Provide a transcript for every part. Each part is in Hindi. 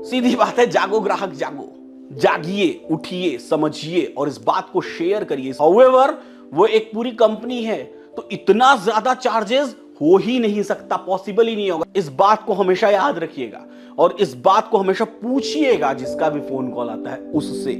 सीधी बात है, जागो ग्राहक जागो, जागिए, उठिए, समझिए और इस बात को शेयर करिए। हाउएवर वो एक पूरी कंपनी है तो इतना ज्यादा चार्जेस हो ही नहीं सकता, पॉसिबल ही नहीं होगा। इस बात को हमेशा याद रखिएगा और इस बात को हमेशा पूछिएगा जिसका भी फोन कॉल आता है उससे।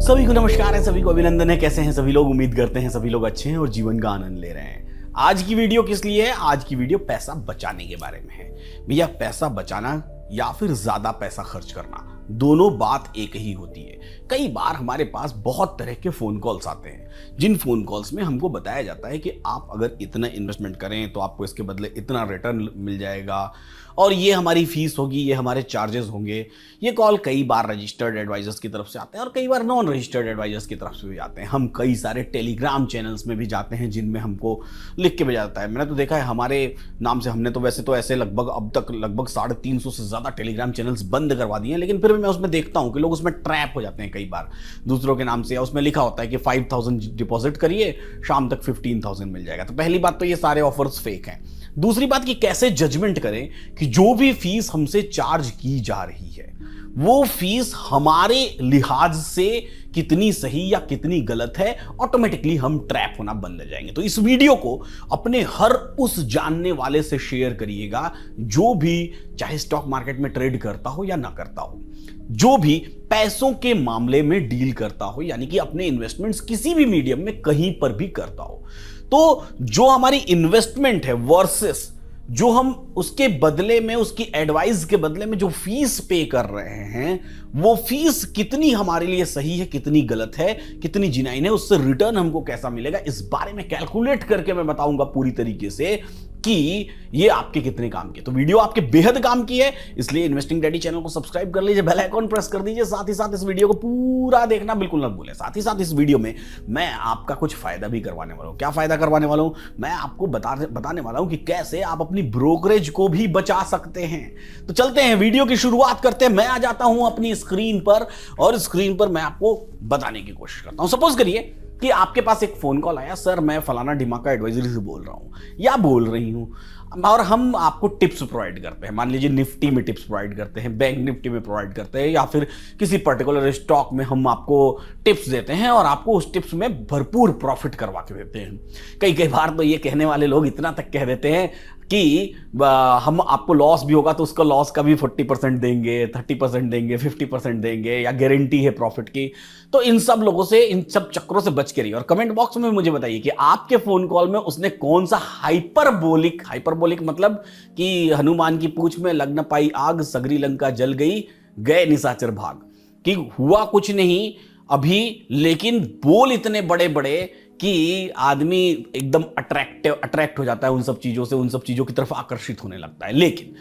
सभी को नमस्कार है, सभी को अभिनंदन है। कैसे हैं सभी लोग? उम्मीद करते हैं सभी लोग अच्छे हैं और जीवन का आनंद ले रहे हैं। आज की वीडियो किस लिए है? आज की वीडियो पैसा बचाने के बारे में है। भैया, पैसा बचाना या फिर ज्यादा पैसा खर्च करना, दोनों बात एक ही होती है। कई बार हमारे पास बहुत तरह के फोन कॉल्स आते हैं जिन फोन कॉल्स में हमको बताया जाता है कि आप अगर इतना इन्वेस्टमेंट करें तो आपको इसके बदले इतना रिटर्न मिल जाएगा और ये हमारी फीस होगी, ये हमारे चार्जेस होंगे। ये कॉल कई बार रजिस्टर्ड एडवाइजर्स की तरफ से आते हैं और कई बार नॉन रजिस्टर्ड एडवाइजर्स की तरफ से भी आते हैं। हम कई सारे टेलीग्राम चैनल्स में भी जाते हैं जिनमें हमको लिख के भेजा जाता है। मैंने तो देखा है हमारे नाम से, हमने तो वैसे तो ऐसे लगभग अब तक लगभग 350 से ज़्यादा टेलीग्राम चैनल्स बंद करवा दिए हैं, लेकिन फिर भी मैं उसमें देखता हूँ कि लोग उसमें ट्रैप हो जाते हैं कई बार दूसरों के नाम से। उसमें लिखा होता है कि 5000 डिपॉजिट करिए, शाम तक 15,000 मिल जाएगा। तो पहली बात तो ये सारे ऑफर्स फेक हैं। दूसरी बात कि कैसे जजमेंट करें कि जो भी फीस हमसे चार्ज की जा रही है वो फीस हमारे लिहाज से कितनी सही या कितनी गलत है। ऑटोमेटिकली हम ट्रैप होना बंद हो जाएंगे। तो इस वीडियो को अपने हर उस जानने वाले से शेयर करिएगा जो भी चाहे स्टॉक मार्केट में ट्रेड करता हो या ना करता हो, जो भी पैसों के मामले में डील करता हो, यानी कि अपने इन्वेस्टमेंट्स किसी भी मीडियम में कहीं पर भी करता हो। तो जो हमारी इन्वेस्टमेंट है वर्सेस जो हम उसके बदले में, उसकी एडवाइस के बदले में जो फीस पे कर रहे हैं, वो फीस कितनी हमारे लिए सही है, कितनी गलत है, कितनी जिनाइन है, उससे रिटर्न हमको कैसा मिलेगा, इस बारे में कैलकुलेट करके मैं बताऊंगा पूरी तरीके से कि ये आपके कितने काम की है। तो वीडियो आपके बेहद काम की है, इसलिए इन्वेस्टिंग डैडी चैनल को सब्सक्राइब कर लीजिए, बेल आइकॉन प्रेस कर दीजिए। साथ ही साथ इस वीडियो को पूरा देखना बिल्कुल ना भूलें। साथ ही साथ इस वीडियो में मैं आपका कुछ फायदा भी करवाने वाला हूं। क्या फायदा करवाने वाला हूं? मैं आपको बताने वाला हूं कि कैसे आप अपनी ब्रोकरेज को भी बचा सकते हैं। तो चलते हैं, वीडियो की शुरुआत करते हैं। मैं आ जाता हूं अपनी स्क्रीन पर और स्क्रीन पर मैं आपको बताने की कोशिश करता हूं। सपोज करिए कि आपके पास एक फोन कॉल आया, सर मैं फलाना डिमाका एडवाइजरी से बोल रहा हूं या बोल रही हूं और हम आपको टिप्स प्रोवाइड करते हैं। मान लीजिए निफ्टी में टिप्स प्रोवाइड करते हैं, बैंक निफ्टी में प्रोवाइड करते हैं, या फिर किसी पर्टिकुलर स्टॉक में हम आपको टिप्स देते हैं और आपको उस टिप्स में भरपूर प्रॉफिट करवा के देते हैं। कई बार तो ये कहने वाले लोग इतना तक कह देते हैं कि हम आपको लॉस भी होगा तो उसका लॉस का भी 40% देंगे, 30% देंगे, 50% देंगे, या गारंटी है प्रॉफिट की। तो इन सब लोगों से, इन सब चक्करों से बच के रहिए। और कमेंट बॉक्स में मुझे बताइए कि आपके फोन कॉल में उसने कौन सा हाइपरबोलिक मतलब कि हनुमान की पूंछ में लग न पाई आग, सगरी लंका जल गई, गए निशाचर भाग, कि हुआ कुछ नहीं अभी, लेकिन बोल इतने बड़े बड़े कि आदमी एकदम अट्रैक्ट हो जाता है उन सब चीजों से, उन सब चीजों की तरफ आकर्षित होने लगता है। लेकिन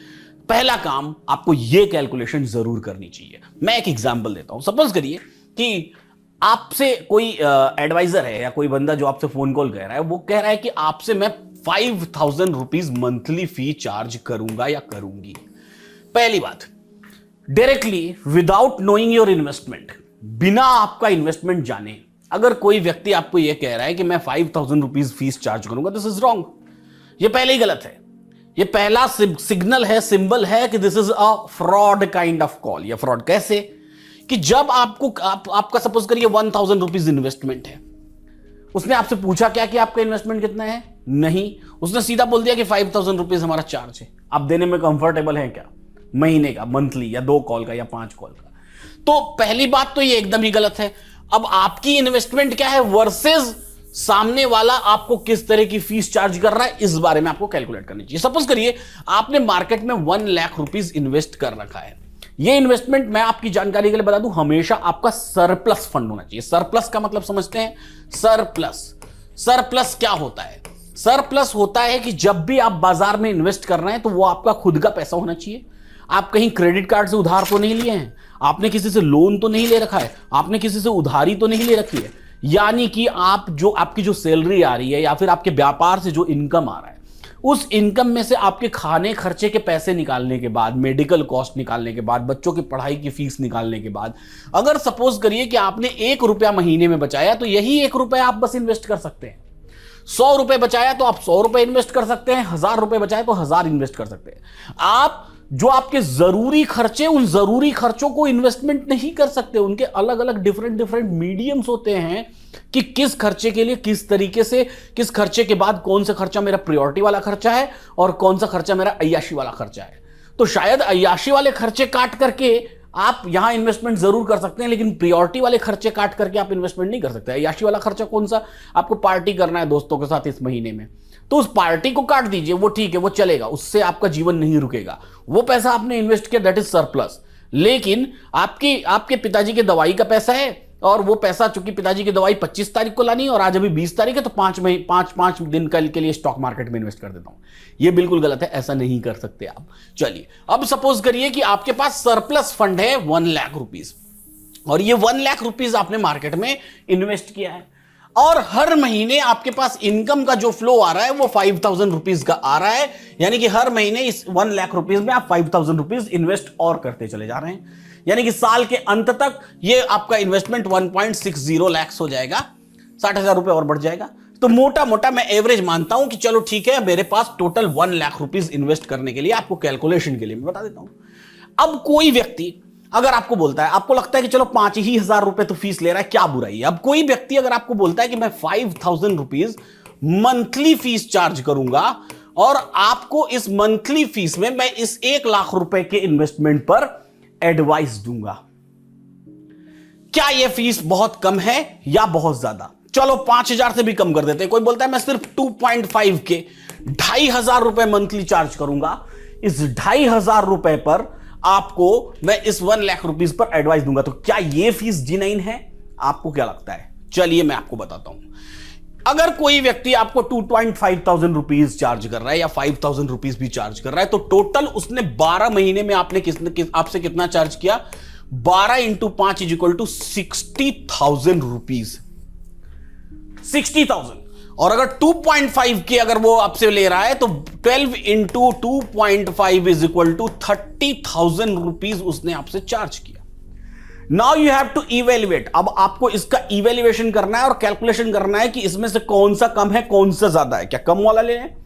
पहला काम आपको यह कैलकुलेशन जरूर करनी चाहिए। मैं एक एग्जांपल देता हूं। सपोज करिए कि आपसे कोई एडवाइजर है या कोई बंदा जो आपसे फोन कॉल कह रहा है, वो कह रहा है कि आपसे मैं 5,000 रुपीज मंथली फी चार्ज करूंगा या करूंगी। पहली बात, directly without knowing your investment, बिना आपका इन्वेस्टमेंट जाने अगर कोई व्यक्ति आपको यह कह रहा है कि मैं 5,000 रुपीज फीस चार्ज करूंगा, दिस इज रॉन्ग। यह पहले ही गलत है। यह पहला सिग्नल है, सिंबल है कि this is a fraud kind of call. या फ्रॉड कैसे? कि जब आपका सपोज करिए 1,000 रुपीज इन्वेस्टमेंट है, उसने आपसे पूछा क्या कि आपका इन्वेस्टमेंट कितना है? नहीं, उसने सीधा बोल दिया कि 5,000 रुपीज हमारा चार्ज है। आप देने में कंफर्टेबल है क्या? महीने का, मंथली, या 2 कॉल का, या 5 कॉल का? तो पहली बात तो ये एकदम ही गलत है। अब आपकी इन्वेस्टमेंट क्या है वर्सेस सामने वाला आपको किस तरह की फीस चार्ज कर रहा है, इस बारे में आपको कैलकुलेट करनी चाहिए। सपोज करिए आपने मार्केट में 1 लाख रुपीज इन्वेस्ट कर रखा है। यह इन्वेस्टमेंट, मैं आपकी जानकारी के लिए बता दूं, हमेशा आपका सरप्लस फंड होना चाहिए। सरप्लस का मतलब समझते हैं? सरप्लस क्या होता है? सरप्लस होता है कि जब भी आप बाजार में इन्वेस्ट कर रहे हैं तो वो आपका खुद का पैसा होना चाहिए। आप कहीं क्रेडिट कार्ड से उधार तो नहीं लिए हैं, आपने किसी से लोन तो नहीं ले रखा है, आपने किसी से उधारी तो नहीं ले रखी है। यानी कि आपकी जो सैलरी आ रही है या फिर आपके व्यापार से जो इनकम आ रहा है, उस इनकम में से आपके खाने खर्चे के पैसे निकालने के बाद, मेडिकल कॉस्ट निकालने के बाद, बच्चों की पढ़ाई की फीस निकालने के बाद, अगर सपोज करिए कि आपने 1 रुपया महीने में बचाया, तो यही 1 रुपया आप बस इन्वेस्ट कर सकते हैं। 100 रुपए बचाया तो आप 100 रुपए इन्वेस्ट कर सकते हैं, 1000 रुपए बचाए तो 1000 इन्वेस्ट कर सकते हैं। आप जो आपके जरूरी खर्चे, उन जरूरी खर्चों को इन्वेस्टमेंट नहीं कर सकते। उनके अलग अलग डिफरेंट डिफरेंट मीडियम्स होते हैं कि किस खर्चे के लिए किस तरीके से, किस खर्चे के बाद कौन सा खर्चा मेरा प्रायोरिटी वाला खर्चा है और कौन सा खर्चा मेरा अय्याशी वाला खर्चा है। तो शायद अय्याशी वाले खर्चे काट करके आप यहां इन्वेस्टमेंट जरूर कर सकते हैं, लेकिन प्रायोरिटी वाले खर्चे काट करके आप इन्वेस्टमेंट नहीं कर सकते। अय्याशी वाला खर्चा कौन सा, आपको पार्टी करना है दोस्तों के साथ इस महीने में, तो उस पार्टी को काट दीजिए, वो ठीक है, वो चलेगा, उससे आपका जीवन नहीं रुकेगा। वो पैसा आपने इन्वेस्ट किया, दैट इज सरप्लस। लेकिन आपके पिताजी के दवाई का पैसा है और वो पैसा, चूंकि पिताजी की दवाई 25 तारीख को लानी है और आज अभी 20 तारीख है, तो 5 दिन कल के लिए स्टॉक मार्केट में इन्वेस्ट कर देता हूं। ये बिल्कुल गलत है, ऐसा नहीं कर सकते आप। चलिए, अब सपोज करिए कि आपके पास सरप्लस फंड है 1 लाख रुपीज, और ये 1 लाख रुपीज आपने मार्केट में इन्वेस्ट किया है, और हर महीने आपके पास इनकम का जो फ्लो आ रहा है वो 5000 रुपीज का आ रहा है। यानी कि हर महीने इस 1 लाख रुपीज में आप 5000 रुपीज इन्वेस्ट और करते चले जा रहे हैं। यानी कि साल के अंत तक ये आपका इन्वेस्टमेंट 1.60 लाख हो जाएगा, 60,000 रुपए और बढ़ जाएगा। तो मोटा मोटा मैं एवरेज मानता हूं कि चलो ठीक है, मेरे पास टोटल 1 लाख रुपीज इन्वेस्ट करने के लिए, आपको कैलकुलेशन के लिए मैं बता देता हूं। अब कोई व्यक्ति अगर आपको बोलता है, आपको लगता है कि चलो 5,000 रुपए तो फीस ले रहा है, क्या बुराई है। अब कोई व्यक्ति अगर आपको बोलता है कि मैं 5,000 रुपीज मंथली फीस चार्ज करूंगा और आपको इस मंथली फीस में मैं इस 1 लाख रुपए के इन्वेस्टमेंट पर एडवाइस दूंगा, क्या यह फीस बहुत कम है या बहुत ज्यादा? चलो 5,000 से भी कम कर देते हैं। कोई बोलता है मैं सिर्फ 2.5 के 2,500 रुपए मंथली चार्ज करूंगा, इस 2,500 रुपए पर आपको मैं इस 1 लाख रुपीज पर एडवाइस दूंगा, तो क्या यह फीस जेन्युइन है? आपको क्या लगता है? चलिए मैं आपको बताता हूं। अगर कोई व्यक्ति आपको 2,500 रुपीज चार्ज कर रहा है या 5,000 रुपीज भी चार्ज कर रहा है, तो टोटल उसने 12 महीने में आपसे कितना चार्ज किया? 12 × 5 = 60,000 रुपीज, 60,000। और अगर 2.5 के अगर वो आपसे ले रहा है तो 12 × 2.5 = 30,000 रुपीज उसने आपसे चार्ज किया। Now you have to evaluate. अब आपको इसका इवेल्युएशन करना है और कैलकुलेशन करना है कि इसमें से कौन सा कम है, कौन सा ज्यादा है। क्या कम वाला ले हैं?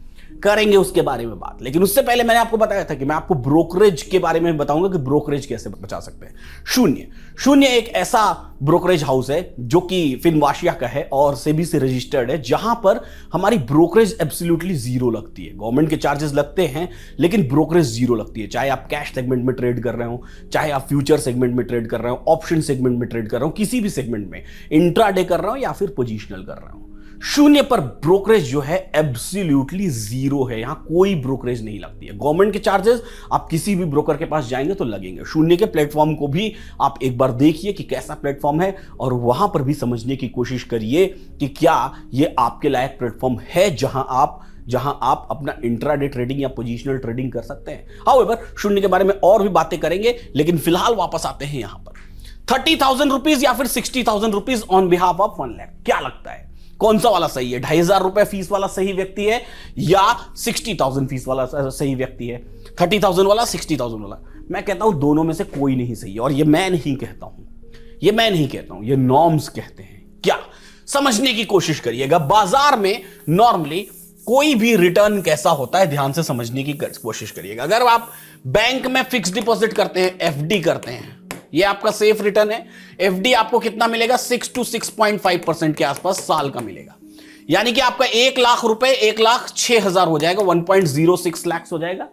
करेंगे उसके बारे में बात, लेकिन उससे पहले मैंने आपको बताया था कि मैं आपको ब्रोकरेज के बारे में बताऊंगा कि ब्रोकरेज कैसे बचा सकते हैं। शून्य एक ऐसा ब्रोकरेज हाउस है जो कि फिनवाशिया का है और सेबी से रजिस्टर्ड है, जहां पर हमारी ब्रोकरेज एब्सोल्युटली जीरो लगती है। गवर्नमेंट के चार्जेस लगते हैं लेकिन ब्रोकरेज जीरो लगती है। चाहे आप कैश सेगमेंट में ट्रेड कर रहे हो, चाहे आप फ्यूचर सेगमेंट में ट्रेड कर रहे हो, ऑप्शन सेगमेंट में ट्रेड कर रहे हो, किसी भी सेगमेंट में इंट्राडे कर रहा हो या फिर पोजिशनल कर रहा हो, शून्य पर ब्रोकरेज जो है एब्सोल्युटली जीरो है। यहां कोई ब्रोकरेज नहीं लगती है। गवर्नमेंट के चार्जेस आप किसी भी ब्रोकर के पास जाएंगे तो लगेंगे। शून्य के प्लेटफॉर्म को भी आप एक बार देखिए कि कैसा प्लेटफॉर्म है और वहां पर भी समझने की कोशिश करिए कि क्या यह आपके लायक प्लेटफॉर्म है जहां आप अपना इंट्राडे ट्रेडिंग या पोजिशनल ट्रेडिंग कर सकते हैं। हाउएवर शून्य के बारे में और भी बातें करेंगे, लेकिन फिलहाल वापस आते हैं यहां पर 30,000 रुपीज या फिर 60,000 rupees on behalf of 1 lakh. क्या लगता है कौन सा वाला सही है? 2,500 रुपए फीस वाला सही व्यक्ति है या 60,000 फीस वाला सही व्यक्ति है? 30,000 वाला, 60,000 वाला? मैं कहता हूं दोनों में से कोई नहीं सही है। और ये मैं नहीं कहता हूं, ये नॉर्म्स कहते हैं। क्या? समझने की कोशिश करिएगा। बाजार में नॉर्मली कोई भी रिटर्न कैसा होता है ध्यान से समझने की कोशिश करिएगा। अगर आप बैंक में फिक्स डिपॉजिट करते हैं, एफडी करते हैं, ये आपका सेफ रिटर्न है। एफडी आपको कितना मिलेगा? 6 to 6.5% के आसपास साल का मिलेगा। यानी कि आपका 1 लाख रुपए 1,06,000 हो जाएगा, 1.06 लाख हो जाएगा।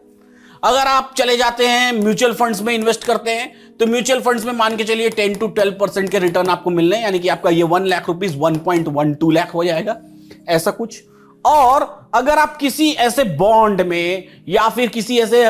अगर आप चले जाते हैं म्यूचुअल फंड्स में इन्वेस्ट करते हैं, तो म्यूचुअल फंड्स में मान के चलिए 10 to 12% के रिटर्न आपको मिल रहे हैं। यानी कि आपका ये 1 लाख रुपीज 1.12 लाख हो जाएगा, ऐसा कुछ। और अगर आप किसी ऐसे बॉन्ड में या फिर किसी ऐसे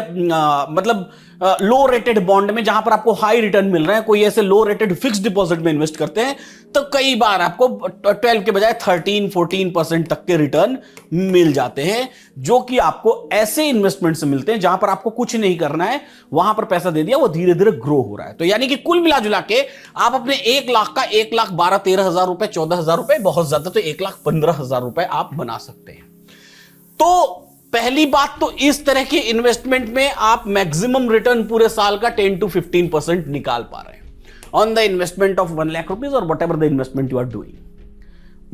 लो रेटेड बॉन्ड में जहां पर आपको हाई रिटर्न मिल रहे हैं, कोई ऐसे लो रेटेड फिक्स डिपॉजिट में इन्वेस्ट करते हैं, तो कई बार आपको 12 के बजाय 13-14% तक के रिटर्न मिल जाते हैं, जो कि आपको ऐसे इन्वेस्टमेंट से मिलते हैं जहां पर आपको कुछ नहीं करना है, वहां पर पैसा दे दिया, वो धीरे धीरे ग्रो हो रहा है। तो यानी कि कुल मिला जुला के आप अपने 1 लाख का 1,12,13,000 रुपए, 14,000 रुपए, बहुत ज्यादा तो 1,15,000 रुपए आप बना सकते हैं। तो पहली बात तो इस तरह के इन्वेस्टमेंट में आप मैक्सिमम रिटर्न पूरे साल का 10 to 15% निकाल पा रहे हैं on the investment of 1 lakh rupees और whatever the investment you are doing,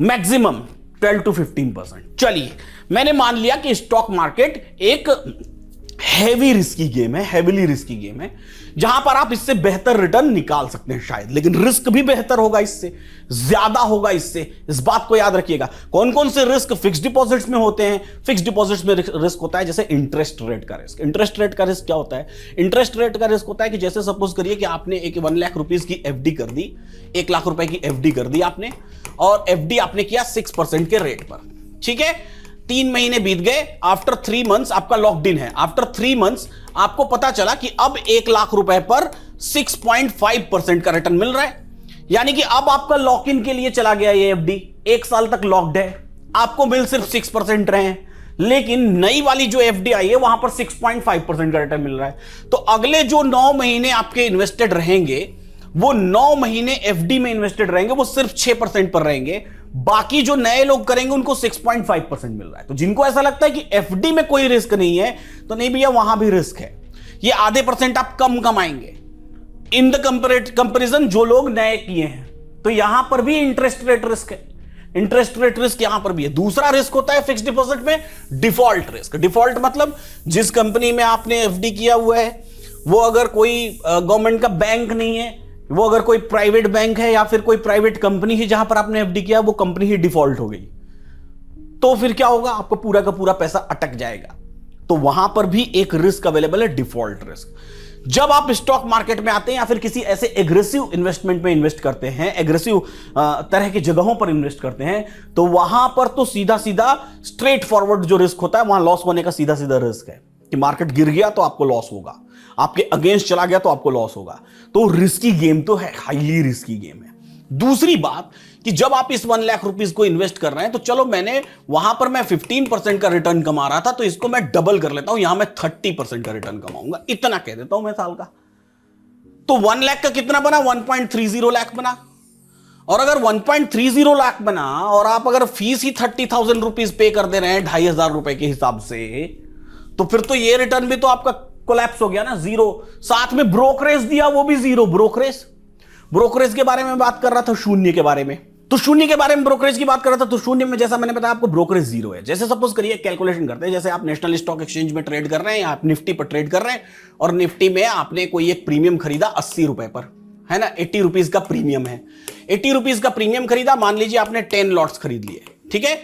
maximum 12 to 15%। चलिए, मैंने मान लिया कि स्टॉक मार्केट एक हैवी रिस्की गेम है, हैवीली रिस्की गेम है, जहां पर आप इससे बेहतर रिटर्न निकाल सकते हैं शायद, लेकिन रिस्क भी बेहतर होगा, इससे ज्यादा होगा इससे। इस बात को याद रखिएगा। कौन कौन से रिस्क फिक्स्ड डिपॉजिट्स में होते हैं? फिक्स्ड डिपॉजिट्स में रिस्क होता है जैसे इंटरेस्ट रेट का रिस्क। इंटरेस्ट रेट का रिस्क क्या होता है? इंटरेस्ट रेट का रिस्क होता है कि जैसे सपोज करिए कि आपने एक 1 लाख रुपीज की एफडी कर दी, 1 लाख रुपए की एफडी कर दी आपने, और एफडी आपने किया 6% के रेट पर, ठीक है। 3 महीने बीत गए, आफ्टर 3 मंथ्स आपका लॉक्ड इन है। आफ्टर 3 मंथ्स आपको पता चला कि अब 1 लाख रुपए पर 6.5% का रिटर्न मिल रहा है, यानी कि अब आपका लॉक इन के लिए चला गया ये एफडी, 1 साल तक लॉक्ड है, आपको मिल सिर्फ 6% रहे हैं, लेकिन नई वाली जो एफडी आई है वहां पर 6.5% का रिटर्न मिल रहा है। तो अगले जो 9 महीने आपके इन्वेस्टेड रहेंगे, वो 9 महीने एफडी में इन्वेस्टेड रहेंगे, वो सिर्फ 6% पर रहेंगे। बाकी जो नए लोग करेंगे उनको 6.5% मिल रहा है। तो जिनको ऐसा लगता है कि एफडी में कोई रिस्क नहीं है, तो नहीं भैया, वहां भी रिस्क है। ये आधे % आप कम कमाएंगे इन द कंपेरिजन जो लोग नए किए हैं। तो यहां पर भी इंटरेस्ट रेट रिस्क है, इंटरेस्ट रेट रिस्क यहां पर भी है। दूसरा रिस्क होता है फिक्स्ड डिपॉजिट में डिफॉल्ट रिस्क। डिफॉल्ट मतलब जिस कंपनी में आपने एफडी किया हुआ है, वो अगर कोई गवर्नमेंट का बैंक नहीं है, वो अगर कोई प्राइवेट बैंक है या फिर कोई प्राइवेट कंपनी है जहां पर आपने एफडी किया, वो कंपनी ही डिफॉल्ट हो गई, तो फिर क्या होगा? आपका पूरा का पूरा पैसा अटक जाएगा। तो वहां पर भी एक रिस्क अवेलेबल है, डिफॉल्ट रिस्क। जब आप स्टॉक मार्केट में आते हैं या फिर किसी ऐसे एग्रेसिव इन्वेस्टमेंट में इन्वेस्ट करते हैं, एग्रेसिव तरह की जगहों पर इन्वेस्ट करते हैं, तो वहां पर तो सीधा सीधा स्ट्रेट फॉरवर्ड जो रिस्क होता है, वहां लॉस होने का सीधा सीधा रिस्क है कि मार्केट गिर गया तो आपको लॉस होगा, आपके अगेंस्ट चला गया तो आपको लॉस होगा। तो रिस्की गेम तो है, हाईली रिस्की गेम है। दूसरी बात कि जब आप इस 1 लाख रुपीस को इन्वेस्ट कर रहे हैं, तो चलो मैंने वहां पर मैं 15% का रिटर्न कमा रहा था, तो इसको मैं डबल कर लेता हूं, यहां मैं 30% का रिटर्न कमाऊंगा, इतना कह देता हूं मैं साल का। तो 1 लाख का कितना बना? 1.30 लाख बना। और अगर 1.30 लाख बना और आप अगर फीस ही 30,000 रुपीज पे कर दे रहे हैं 2,500 रुपए के हिसाब से, तो फिर तो ये रिटर्न भी तो आपका कोलैप्स हो गया ना, जीरो। साथ में ब्रोकरेज दिया, वो भी जीरो। ब्रोकरेज के बारे में बात कर रहा था, शून्य के बारे में। तो शून्य के बारे में ब्रोकरेज की बात कर रहा था, तो शून्य में जैसा मैंने बताया आपको ब्रोकरेज जीरो है। जैसे सपोज करिए कैलकुलेशन करते हैं, जैसे आप नेशनल स्टॉक एक्सचेंज में ट्रेड कर रहे हैं या आप निफ्टी पर ट्रेड कर रहे हैं, और निफ्टी में आपने कोई एक प्रीमियम खरीदा 80 रुपए पर, है ना, 80 रुपीज का प्रीमियम है। 80 रुपीज का प्रीमियम खरीदा, मान लीजिए आपने 10 लॉट्स खरीद लिए, ठीक है।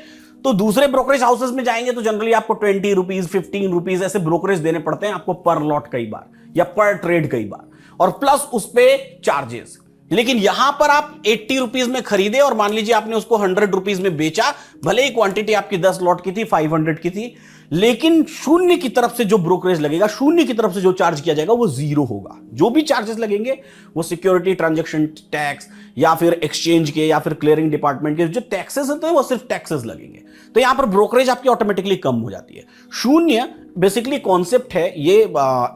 तो दूसरे ब्रोकरेज हाउसेस में जाएंगे तो जनरली आपको 20 रुपीज, 15 रुपीज ऐसे ब्रोकरेज देने पड़ते हैं आपको पर लॉट कई बार, या पर ट्रेड कई बार, और प्लस उस पे चार्जेस। लेकिन यहां पर आप 80 रुपीज में खरीदे और मान लीजिए आपने उसको 100 रुपीज में बेचा, भले ही क्वांटिटी आपकी 10 लॉट की थी, 500 की थी, लेकिन शून्य की तरफ से जो ब्रोकरेज लगेगा, शून्य की तरफ से जो चार्ज किया जाएगा वो जीरो होगा। जो भी चार्जेस लगेंगे वो सिक्योरिटी ट्रांजैक्शन टैक्स या फिर एक्सचेंज के या फिर क्लियरिंग डिपार्टमेंट के जो टैक्सेस होते हैं वो सिर्फ टैक्सेस लगेंगे। तो यहां पर ब्रोकरेज आपकी ऑटोमेटिकली कम हो जाती है। शून्य बेसिकली कॉन्सेप्ट है, ये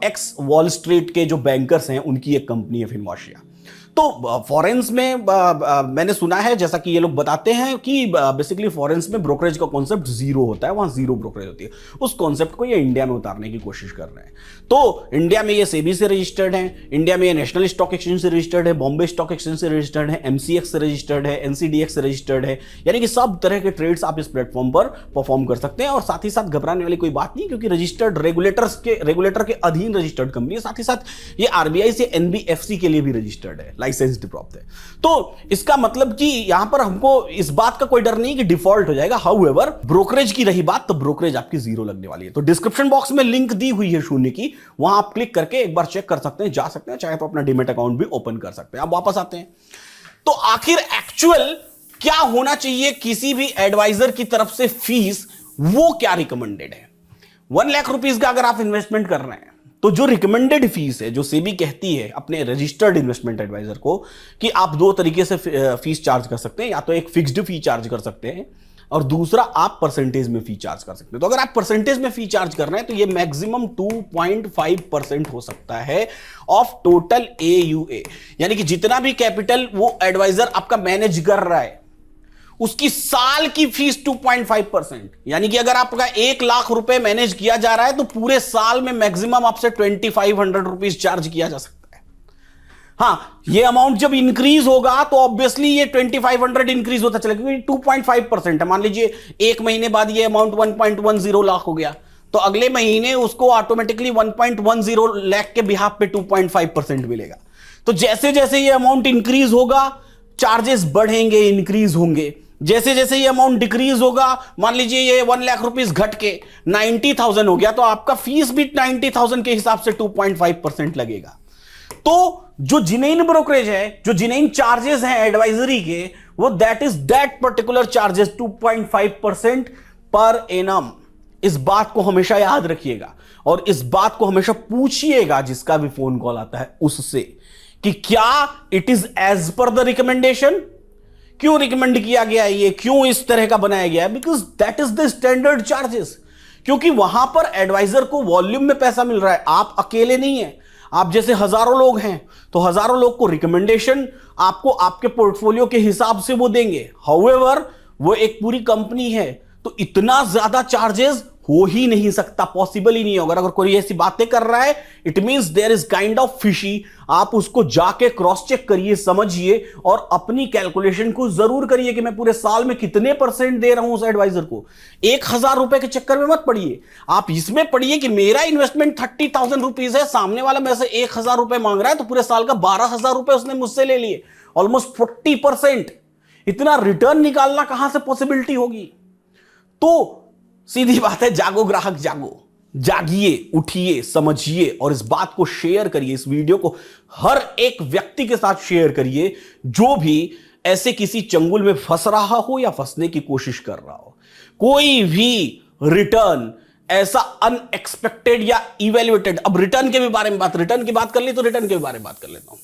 एक्स वॉल स्ट्रीट के जो बैंकर्स हैं उनकी एक कंपनी है फिनमॉर्शिया। तो फॉरेन्स में मैंने सुना है, जैसा कि ये लोग बताते हैं कि बेसिकली फॉरेन्स में ब्रोकरेज का कॉन्सेप्ट जीरो होता है, वहां जीरो ब्रोकरेज होती है। उस कॉन्सेप्ट को ये इंडिया में उतारने की कोशिश कर रहे हैं। तो इंडिया में ये सेबी से रजिस्टर्ड है, इंडिया में ये नेशनल स्टॉक एक्सचेंज से रजिस्टर्ड है, बॉम्बे स्टॉक एक्सचेंज से रजिस्टर्ड है, एमसीएक्स से रजिस्टर्ड है, एनसीडीएक्स से रजिस्टर्ड है, यानी कि सब तरह के ट्रेड्स आप इस प्लेटफॉर्म पर परफॉर्म कर सकते हैं। और साथ ही साथ घबराने वाली कोई बात नहीं, क्योंकि रजिस्टर्ड रेगुलेटर के अधीन रजिस्टर्ड कंपनी है। साथ ही साथ ये आरबीआई से एनबीएफसी के लिए भी रजिस्टर्ड है, लाइसेंस्ड प्राप्त है। तो इसका मतलब कि यहां पर हमको इस बात का कोई डर नहीं कि डिफॉल्ट हो जाएगा। हाउएवर ब्रोकरेज की रही बात, तो ब्रोकरेज आपकी जीरो लगने वाली है। तो डिस्क्रिप्शन बॉक्स में लिंक दी हुई है शून्य की, वहां आप क्लिक करके एक बार चेक कर सकते हैं, जा सकते हैं, चाहे तो अपना डीमैट अकाउंट भी ओपन कर सकते हैं। अब वापस आते हैं, तो आखिर एक्चुअल क्या होना चाहिए किसी भी एडवाइजर की तरफ से फीस, वो क्या रिकमेंडेड है? 1 लाख रुपीज का अगर आप इन्वेस्टमेंट कर रहे हैं, तो जो रिकमेंडेड फीस है, जो सेबी कहती है अपने रजिस्टर्ड इन्वेस्टमेंट एडवाइजर को, कि आप 2 तरीके से फीस चार्ज कर सकते हैं, या तो एक फिक्स्ड फी चार्ज कर सकते हैं और दूसरा आप परसेंटेज में फी चार्ज कर सकते हैं। तो अगर आप परसेंटेज में फी चार्ज कर रहे हैं तो ये मैक्सिमम 2.5% हो सकता है ऑफ टोटल AUA, यानी कि जितना भी कैपिटल वो एडवाइजर आपका मैनेज कर रहा है उसकी साल की फीस 2.5%, यानी कि अगर आपका 1 लाख रुपए मैनेज किया जा रहा है तो पूरे साल में मैक्सिमम आपसे 2500 रुपीज चार्ज किया जा सकता है। हां, ये अमाउंट जब इंक्रीज होगा तो ऑब्वियसली ये 2500 इंक्रीज होता चलेगा, क्योंकि 2.5% है। मान लीजिए 1 महीने बाद ये अमाउंट 1.10 लाख हो गया, तो अगले महीने उसको ऑटोमेटिकली 1.10 लाख के बिहाफ पे 2.5% मिलेगा। तो जैसे जैसे ये अमाउंट इंक्रीज होगा, चार्जेस बढ़ेंगे, इंक्रीज होंगे। जैसे जैसे ये अमाउंट डिक्रीज होगा, मान लीजिए ये 1 लाख रुपीस घट के 90,000 हो गया, तो आपका फीस भी 90,000 के हिसाब से 2.5% लगेगा। तो जो जिनेन ब्रोकरेज है, जो जिनेन चार्जेस हैं एडवाइजरी के, वो that particular charges 2.5% per annum. इस बात को हमेशा याद रखिएगा और इस बात को हमेशा पूछिएगा जिसका भी फोन कॉल आता है उससे कि क्या it is as per the recommendation, क्यों रिकमेंड किया गया है, ये क्यों इस तरह का बनाया गया है, because that is the standard charges. क्योंकि वहां पर एडवाइजर को वॉल्यूम में पैसा मिल रहा है, आप अकेले नहीं है, आप जैसे हजारों लोग हैं, तो हजारों लोग को रिकमेंडेशन आपको आपके पोर्टफोलियो के हिसाब से वो देंगे। हाउएवर वो एक पूरी कंपनी है, तो इतना ज्यादा चार्जेस हो ही नहीं सकता, पॉसिबल ही नहीं होगा। अगर कोई ऐसी बातें कर रहा है, it means there is kind of fishy. आप उसको जाके क्रॉस चेक करिए, समझिए और अपनी कैलकुलेशन को जरूर करिए कि मैं पूरे साल में कितने % दे रहा हूं उस एडवाइजर को। 1,000 रुपए के चक्कर में मत पड़िए, आप इसमें पड़िए कि मेरा इन्वेस्टमेंट 30,000 रुपीज है, सामने वाला मेरे से 1,000 रुपए मांग रहा है, तो पूरे साल का 12,000 रुपए उसने मुझसे ले लिए, ऑलमोस्ट 40%। इतना रिटर्न निकालना कहां से पॉसिबिलिटी होगी? तो सीधी बात है, जागो ग्राहक जागो, जागिए, उठिए, समझिए और इस बात को शेयर करिए। इस वीडियो को हर एक व्यक्ति के साथ शेयर करिए जो भी ऐसे किसी चंगुल में फंस रहा हो या फंसने की कोशिश कर रहा हो। कोई भी रिटर्न ऐसा अनएक्सपेक्टेड या इवेल्युएटेड, अब रिटर्न के भी बारे में रिटर्न की बात कर ली तो रिटर्न के भी बारे में बात कर लेता हूं।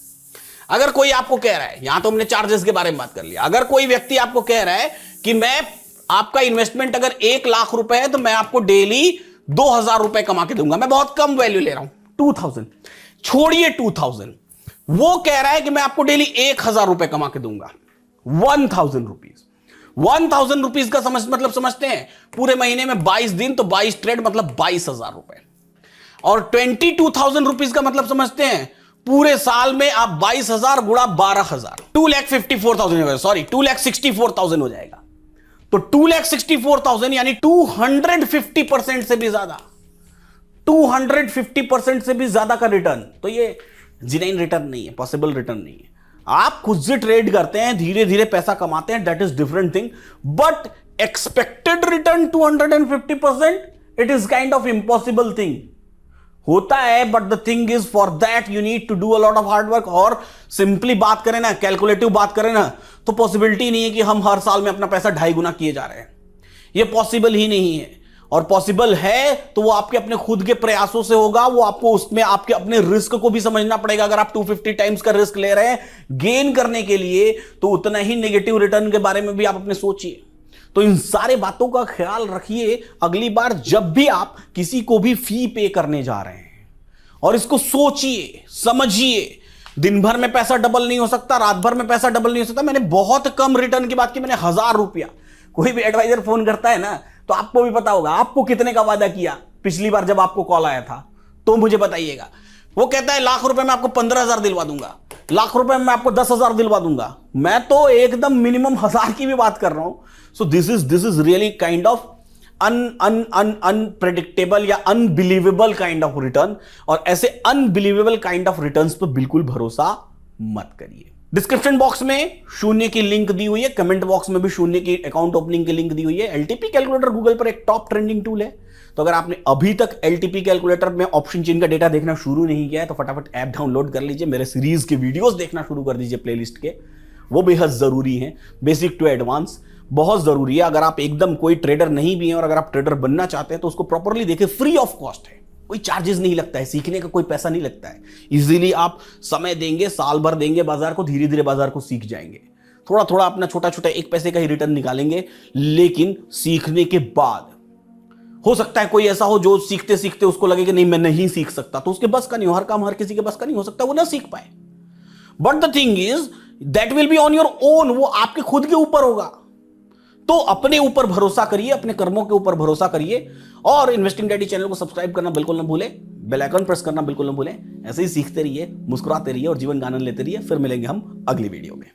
अगर कोई आपको कह रहा है, यहां तो हमने चार्जेस के बारे में बात कर लिया, अगर कोई व्यक्ति आपको कह रहा है कि मैं आपका इन्वेस्टमेंट अगर 1 लाख रुपए है तो मैं आपको डेली 2,000 रुपए कमा के दूंगा, मैं बहुत कम वैल्यू ले रहा हूं, 2,000 छोड़िए 2,000, वो कह रहा है कि मैं आपको डेली 1,000 रुपए कमा के दूंगा, 1,000 रुपीज। 1,000 रुपीज का मतलब समझते हैं, पूरे महीने में 22 दिन तो 22 ट्रेड मतलब 22,000 रुपए। और 22,000 रुपीज का मतलब समझते हैं, पूरे साल में आप 22,000 गुणा 12,000, 2,54,000, सॉरी 2,64,000 हो जाएगा। तो 2,64,000 यानी 250% से भी ज्यादा, 250% से भी ज्यादा का रिटर्न। तो ये जेन्युइन रिटर्न नहीं है, पॉसिबल रिटर्न नहीं है। आप खुद से ट्रेड करते हैं, धीरे धीरे पैसा कमाते हैं, that is different thing, but expected return 250%, it is kind of impossible thing. होता है, but the thing is for that you need to do a lot of hard work. और सिंपली बात करें ना, कैलकुलेटिव बात करें ना, तो पॉसिबिलिटी नहीं है कि हम हर साल में अपना पैसा 2.5 गुना किए जा रहे हैं, ये पॉसिबल ही नहीं है। और पॉसिबल है तो वो आपके अपने खुद के प्रयासों से होगा, वो आपको उसमें आपके अपने रिस्क को भी समझना पड़ेगा। अगर आप 250 टाइम्स का रिस्क ले रहे हैं गेन करने के लिए, तो उतना ही नेगेटिव रिटर्न के बारे में भी आप अपने सोचिए। तो इन सारे बातों का ख्याल रखिए अगली बार जब भी आप किसी को भी फी पे करने जा रहे हैं, और इसको सोचिए, समझिए। दिन भर में पैसा डबल नहीं हो सकता, रात भर में पैसा डबल नहीं हो सकता। मैंने बहुत कम रिटर्न की बात की, मैंने 1,000 रुपया। कोई भी एडवाइजर फोन करता है ना, तो आपको भी पता होगा आपको कितने का वादा किया पिछली बार जब आपको कॉल आया था, तो मुझे बताइएगा। वो कहता है लाख रुपए में आपको 15,000 दिलवा दूंगा, लाख रुपए में आपको 10,000 दिलवा दूंगा। मैं तो एकदम मिनिमम 1,000 की भी बात कर रहा हूं। So this is really kind of unpredictable या अनबिलीवेबल काइंड ऑफ रिटर्न। और ऐसे अनबिलीवेबल काइंड ऑफ रिटर्न्स पर बिल्कुल भरोसा मत करिए। डिस्क्रिप्शन बॉक्स में शून्य की लिंक दी हुई है, कमेंट बॉक्स में भी शून्य की अकाउंट ओपनिंग की लिंक दी हुई है। एलटीपी कैलकुलेटर गूगल पर एक टॉप ट्रेंडिंग टूल है, तो अगर आपने अभी तक एलटीपी कैलकुलेटर में ऑप्शन चेन का डेटा देखना शुरू नहीं किया है तो फटाफट ऐप डाउनलोड कर लीजिए, मेरे सीरीज के वीडियोस देखना शुरू कर दीजिए प्लेलिस्ट के, वो बेहद जरूरी है। बेसिक टू एडवांस बहुत जरूरी है। अगर आप एकदम कोई ट्रेडर नहीं भी हैं और अगर आप ट्रेडर बनना चाहते हैं तो उसको प्रॉपरली देखें, फ्री ऑफ कॉस्ट है, कोई चार्जेस नहीं लगता है, सीखने का कोई पैसा नहीं लगता है। इजीली आप समय देंगे, साल भर देंगे बाजार को, धीरे धीरे बाजार को सीख जाएंगे। थोड़ा थोड़ा अपना छोटा छोटा 1 पैसे का ही रिटर्न निकालेंगे, लेकिन सीखने के बाद हो सकता है कोई ऐसा हो जो सीखते सीखते उसको लगे कि नहीं मैं नहीं सीख सकता, तो उसके बस का नहीं हो, हर काम हर किसी के बस का नहीं हो सकता, वो ना सीख पाए। But the thing is that will be on your own, वो आपके खुद के ऊपर होगा। तो अपने ऊपर भरोसा करिए, अपने कर्मों के ऊपर भरोसा करिए और इन्वेस्टिंग डैडी चैनल को सब्सक्राइब करना बिल्कुल ना भूलें, बेल आइकन प्रेस करना बिल्कुल ना भूलें। ऐसे ही सीखते रहिए, मुस्कुराते रहिए और जीवन का आनंद लेते रहिए। फिर मिलेंगे हम अगली वीडियो में।